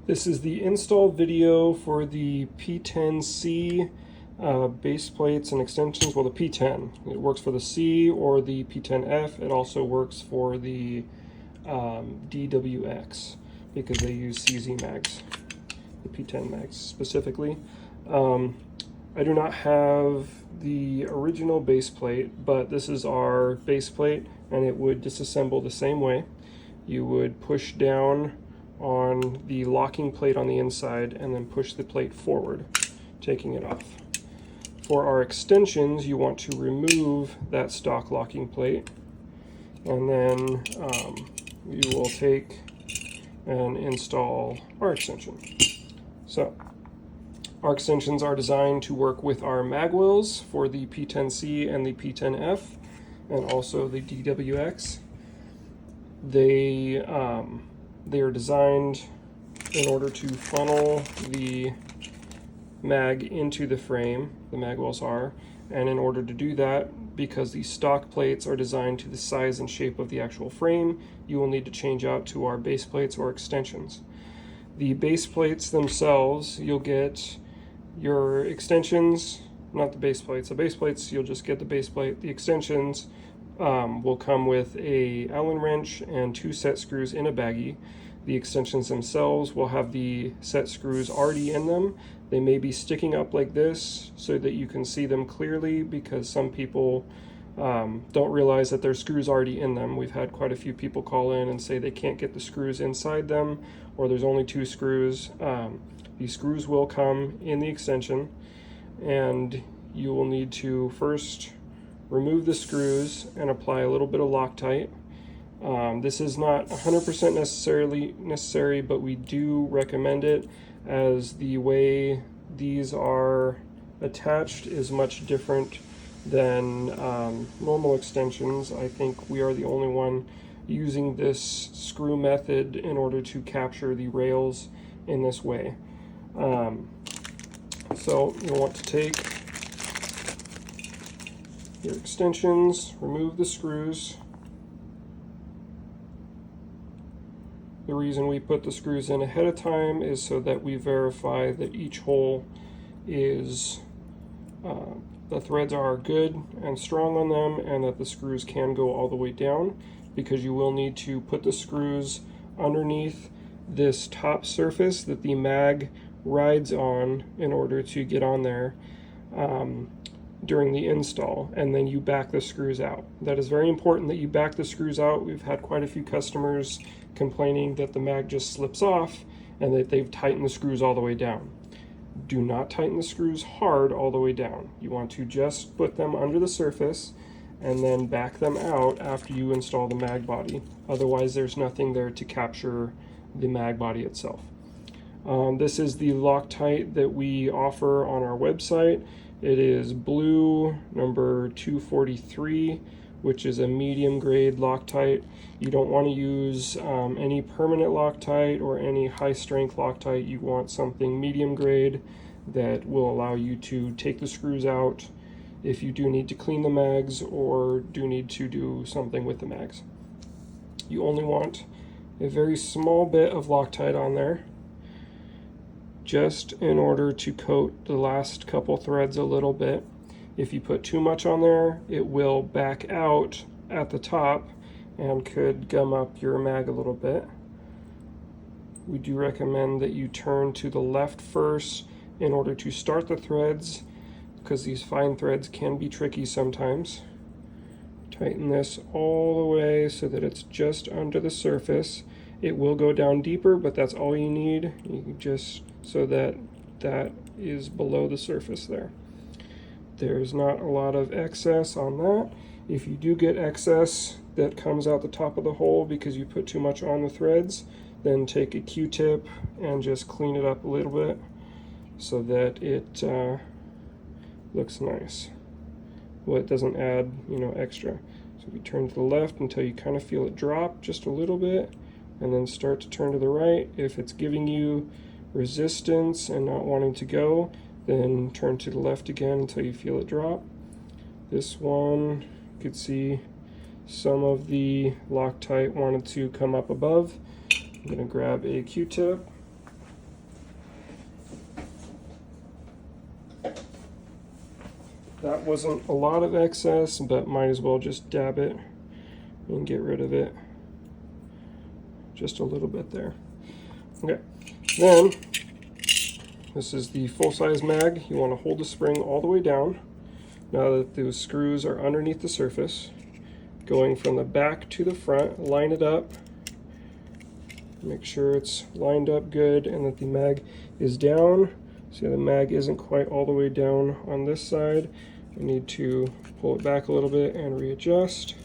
This is the install video for the P10C base plates and extensions. Well, the P10. It works for the C or the P10F. It also works for the DWX because they use CZ mags, the P10 mags specifically. I do not have the original base plate, but this is our base plate, and it would disassemble the same way. You would push down on the locking plate on the inside and then push the plate forward, taking it off. For our extensions, you want to remove that stock locking plate, and then you will take and install our extension. So our extensions are designed to work with our mag wells for the P10C and the P10F, and also the DWX. They are designed in order to funnel the mag into the frame, the mag wells are, and in order to do that, because the stock plates are designed to the size and shape of the actual frame, you will need to change out to our base plates or extensions. The base plates themselves, you'll get your extensions, not the base plates. The base plates, you'll just get the base plate. The extensions will come with a Allen wrench and 2 set screws in a baggie. The extensions themselves will have the set screws already in them. They may be sticking up like this so that you can see them clearly, because some people don't realize that there's screws already in them. We've had quite a few people call in and say they can't get the screws inside them, or there's only 2 screws. These screws will come in the extension, and you will need to first remove the screws and apply a little bit of Loctite. This is not 100% necessary, but we do recommend it, as the way these are attached is much different than normal extensions. I think we are the only one using this screw method in order to capture the rails in this way. So you'll want to take your extensions, remove the screws. The reason we put the screws in ahead of time is so that we verify that each hole is, the threads are good and strong on them, and that the screws can go all the way down, because you will need to put the screws underneath this top surface that the mag rides on in order to get on there during the install, and then you back the screws out. That is very important that you back the screws out. We've had quite a few customers complaining that the mag just slips off and that they've tightened the screws all the way down. Do not tighten the screws hard all the way down. You want to just put them under the surface and then back them out after you install the mag body. Otherwise, there's nothing there to capture the mag body itself. This is the Loctite that we offer on our website. It is blue number 243, which is a medium grade Loctite. You don't want to use any permanent Loctite or any high strength Loctite. You want something medium grade that will allow you to take the screws out if you do need to clean the mags or do need to do something with the mags. You only want a very small bit of Loctite on there, just in order to coat the last couple threads a little bit. If you put too much on there, it will back out at the top and could gum up your mag a little bit. We do recommend that you turn to the left first in order to start the threads, because these fine threads can be tricky sometimes. Tighten this all the way so that it's just under the surface. It will go down deeper, but that's all you need. You just so that that is below the surface there. There's not a lot of excess on that. If you do get excess that comes out the top of the hole because you put too much on the threads, then take a Q-tip and just clean it up a little bit so that it looks nice. Well, it doesn't add, extra. So if you turn to the left until you kind of feel it drop just a little bit, and then start to turn to the right. If it's giving you resistance and not wanting to go, then turn to the left again until you feel it drop. This one, you could see some of the Loctite wanted to come up above. I'm going to grab a Q-tip That wasn't a lot of excess, but might as well just dab it and get rid of it. Just a little bit there. Okay, then this is the full-size mag. You want to hold the spring all the way down. Now that those screws are underneath the surface, going from the back to the front, line it up. Make sure it's lined up good and that the mag is down. See, the mag isn't quite all the way down on this side. I need to pull it back a little bit and readjust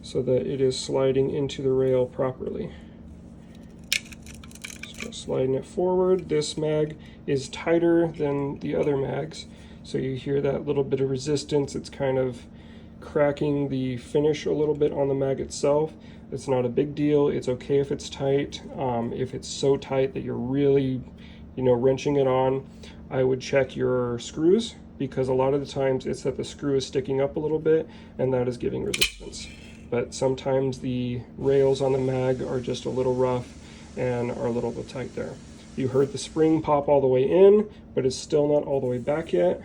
so that it is sliding into the rail properly. Start sliding it forward. This mag is tighter than the other mags, so you hear that little bit of resistance. It's kind of cracking the finish a little bit on the mag itself. It's not a big deal. It's okay if it's tight. If it's so tight that you're really, wrenching it on, I would check your screws, because a lot of the times it's that the screw is sticking up a little bit and that is giving resistance. But sometimes the rails on the mag are just a little rough and are a little bit tight there. You heard the spring pop all the way in, but it's still not all the way back yet.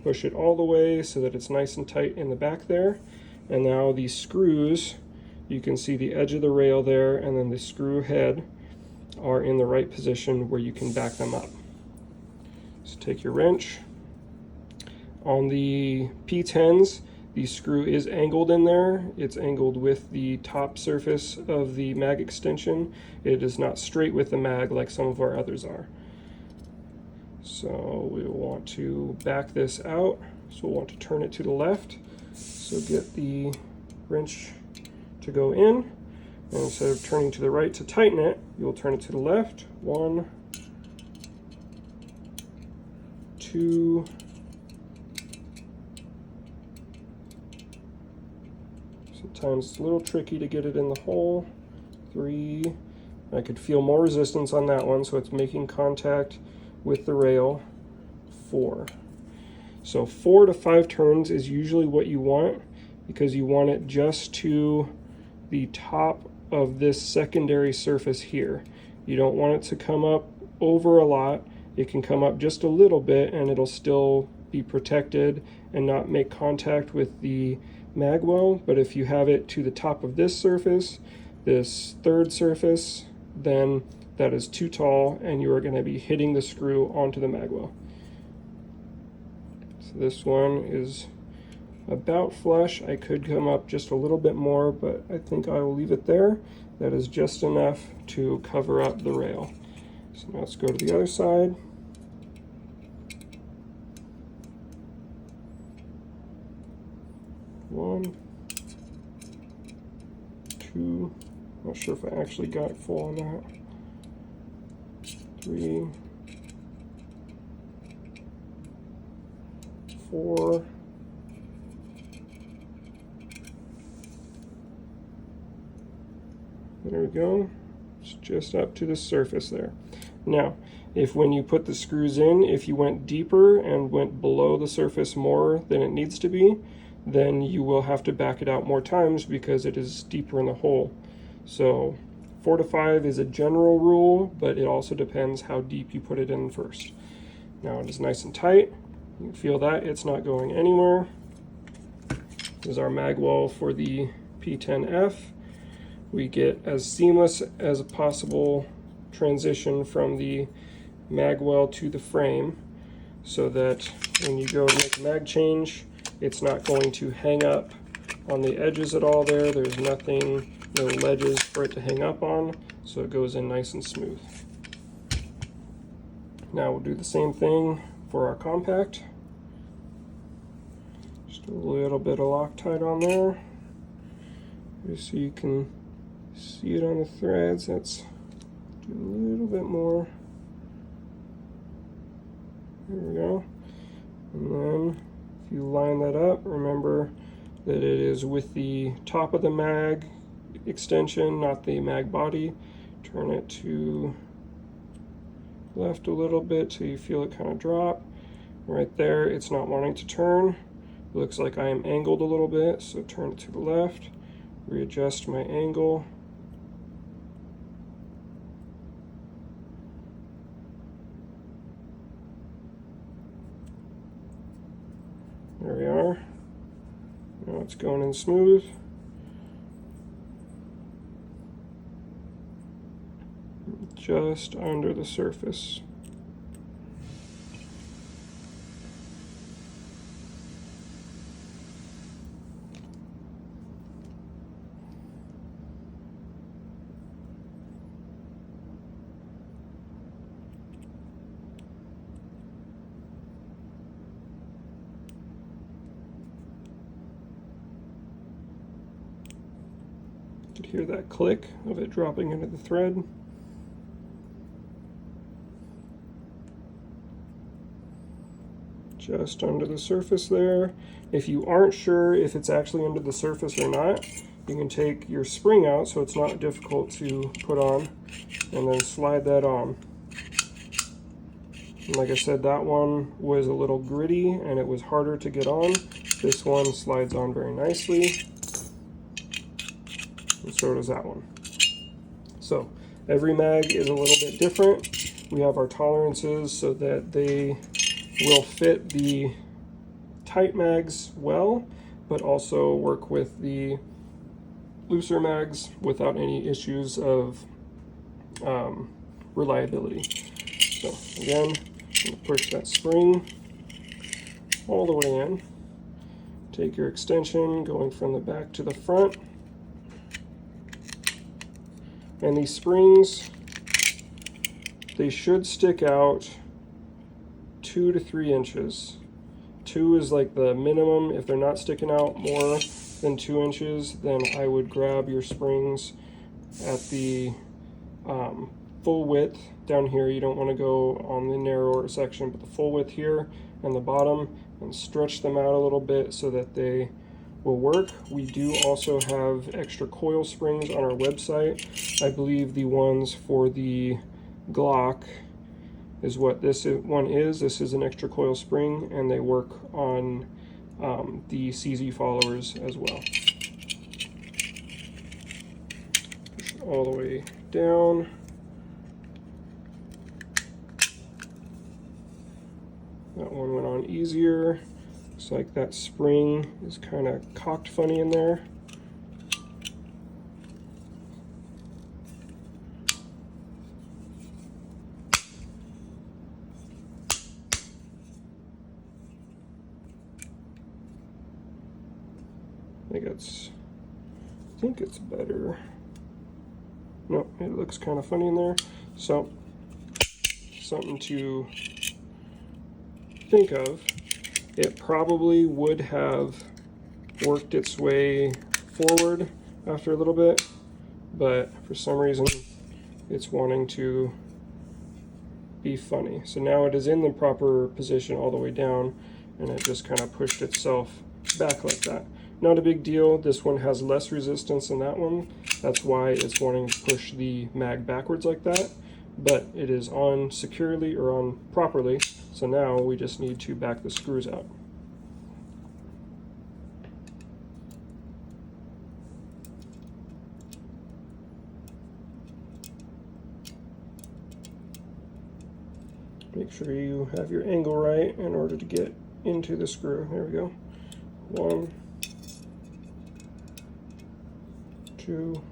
Push it all the way so that it's nice and tight in the back there. And now these screws, you can see the edge of the rail there, and then the screw head are in the right position where you can back them up. So take your wrench. On the P10s, the screw is angled in there. It's angled with the top surface of the mag extension. It is not straight with the mag like some of our others are. So we want to back this out. So we'll want to turn it to the left. So get the wrench to go in. And instead of turning to the right to tighten it, you'll turn it to the left. 1, 2, sometimes it's a little tricky to get it in the hole. 3, I could feel more resistance on that one, so it's making contact with the rail. 4. So 4 to 5 turns is usually what you want, because you want it just to the top of this secondary surface here. You don't want it to come up over a lot. It can come up just a little bit and it'll still be protected and not make contact with the mag well. But if you have it to the top of this surface, this third surface, then that is too tall and you are going to be hitting the screw onto the mag well. So this one is about flush. I could come up just a little bit more, but I think I will leave it there. That is just enough to cover up the rail. So now let's go to the other side. One, 2, not sure if I actually got it full on that. 3, 4, there we go. It's just up to the surface there. Now, if when you put the screws in, if you went deeper and went below the surface more than it needs to be, then you will have to back it out more times because it is deeper in the hole. So 4 to 5 is a general rule, but it also depends how deep you put it in first. Now it is nice and tight. You can feel that it's not going anywhere. This is our mag well for the P10F. We get as seamless as a possible transition from the mag well to the frame, so that when you go to make a mag change, it's not going to hang up on the edges at all there. There's nothing, no ledges for it to hang up on, so it goes in nice and smooth. Now we'll do the same thing for our compact. Just a little bit of Loctite on there, just so you can see it on the threads. Let's do a little bit more. There we go. And then if you line that up, remember that it is with the top of the mag extension, not the mag body. Turn it to left a little bit till you feel it kind of drop. Right there, it's not wanting to turn. It looks like I am angled a little bit, so turn it to the left, readjust my angle. That's going in smooth. Just under the surface. You could hear that click of it dropping into the thread. Just under the surface there. If you aren't sure if it's actually under the surface or not, you can take your spring out so it's not difficult to put on, and then slide that on. And like I said, that one was a little gritty and it was harder to get on. This one slides on very nicely, and so does that one. So every mag is a little bit different. We have our tolerances so that they will fit the tight mags well, but also work with the looser mags without any issues of reliability. So again, I'm going to push that spring all the way in. Take your extension going from the back to the front. And these springs, they should stick out 2 to 3 inches. 2 is like the minimum. If they're not sticking out more than 2 inches, then I would grab your springs at the full width down here. You don't want to go on the narrower section, but the full width here and the bottom, and stretch them out a little bit so that they will work. We do also have extra coil springs on our website. I believe the ones for the Glock is what this one is. This is an extra coil spring, and they work on the CZ followers as well. Push it all the way down. That one went on easier. Looks like that spring is kind of cocked funny in there. I think it's better. No, it looks kind of funny in there. So, something to think of. It probably would have worked its way forward after a little bit, but for some reason it's wanting to be funny. So now it is in the proper position all the way down, and it just kind of pushed itself back like that. Not a big deal. This one has less resistance than that one. That's why it's wanting to push the mag backwards like that. But it is on securely, or on properly. So now we just need to back the screws out. Make sure you have your angle right in order to get into the screw. There we go. 1, 2,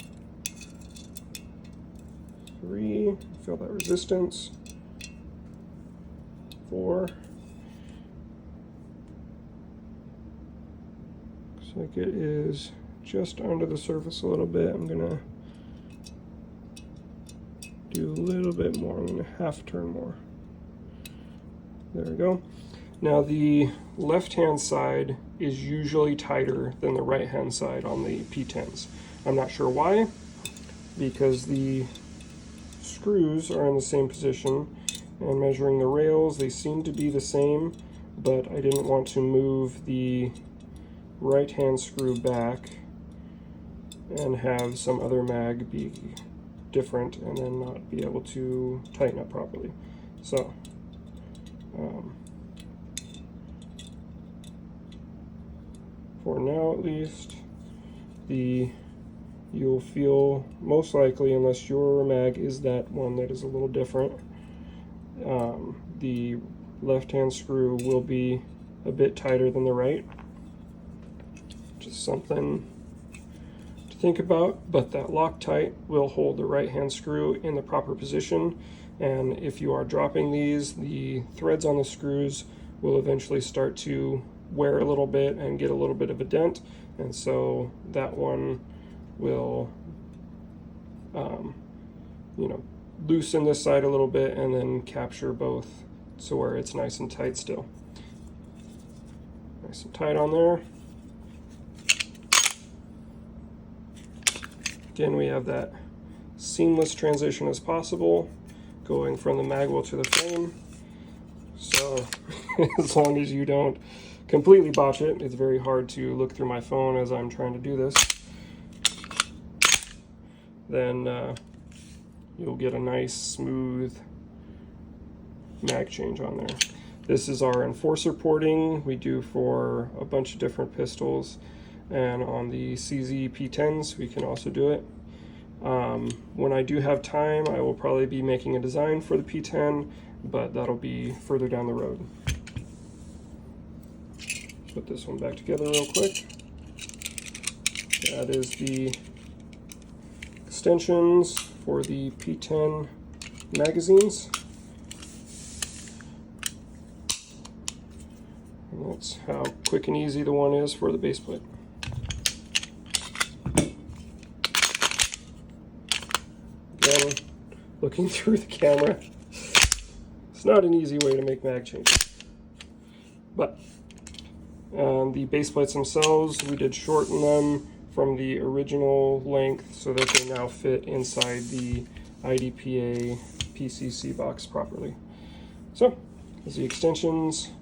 3, feel that resistance. 4. Looks like it is just under the surface a little bit. I'm gonna do a little bit more. I'm gonna half turn more. There we go. Now the left-hand side is usually tighter than the right-hand side on the P10s. I'm not sure why, because the screws are in the same position, and measuring the rails, they seem to be the same, but I didn't want to move the right-hand screw back and have some other mag be different and then not be able to tighten up properly. So for now at least, you'll feel most likely, unless your mag is that one that is a little different, the left hand screw will be a bit tighter than the right. Just something to think about, but that Loctite will hold the right hand screw in the proper position, and if you are dropping these, the threads on the screws will eventually start to wear a little bit and get a little bit of a dent, and so that one will you know, loosen this side a little bit and then capture both so where it's nice and tight still. Nice and tight on there. Again, we have that seamless transition as possible going from the magwell to the frame. So as long as you don't completely botch it, it's very hard to look through my phone as I'm trying to do this, then you'll get a nice smooth mag change on there. This is our enforcer porting we do for a bunch of different pistols, and on the CZ P10s we can also do it. When I do have time, I will probably be making a design for the P10, but that'll be further down the road. Put this one back together real quick. That is the extensions for the P10 magazines. And that's how quick and easy the one is for the base plate. Again, looking through the camera, it's not an easy way to make mag changes. But the base plates themselves, we did shorten them from the original length so that they now fit inside the IDPA PCC box properly. So, there's the extensions.